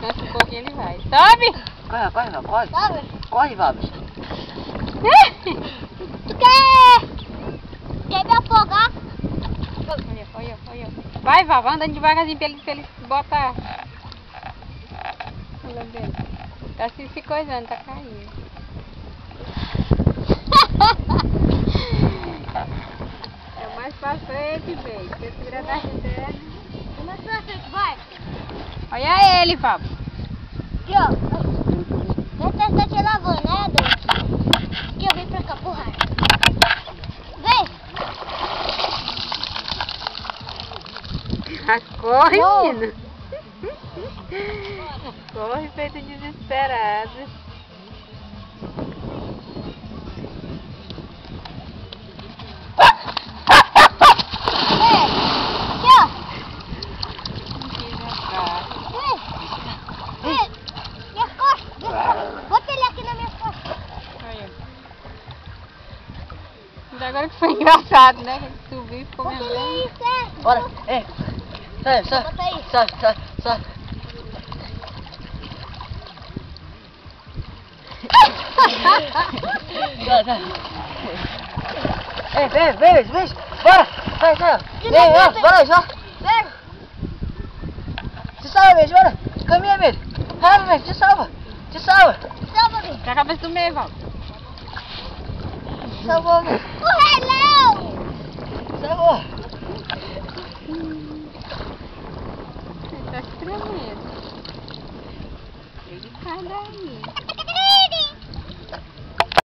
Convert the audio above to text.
Descansa um pouquinho, ele vai. Sobe! Corre, corre, Val, corre. Sobe. Corre, Valves. Tu quer me afogar? Olha, olha, olha. Vai, Val, vai andando devagarzinho pra ele botar. Olha dele. Tá se coisando, tá caindo. É o mais pra frente, bem. Você tira da terra. É mais pra frente, vai. Olha ele, Val. Aqui, ó. Vai tá te lavando, né, Doce? Aqui, ó, vem pra cá, porra. Vem. Corre, Não. menino. Corre feito desesperado. Aqui, ó. Vem. Minhas costas. Bota ele aqui nas minhas costas. Olha. Mas agora que foi engraçado, né? Que ele subiu e ficou Bota mesmo. ele aí, certo? Bora. Ei. Sai, sai. Bota aí. Sai, sai, sai. Sai, sai. Ei, vem. Bora. Sai, sai. Vem, bora, já. Vem. Te salva, beijo, bora. Caminha, beijo. Rápido, beijo, te salva. Salva-me. Com a cabeça do meio, Val. Salvou, beijo. Corre, Léo. Salvou. Ele tá se tremendo. Ele cai daí.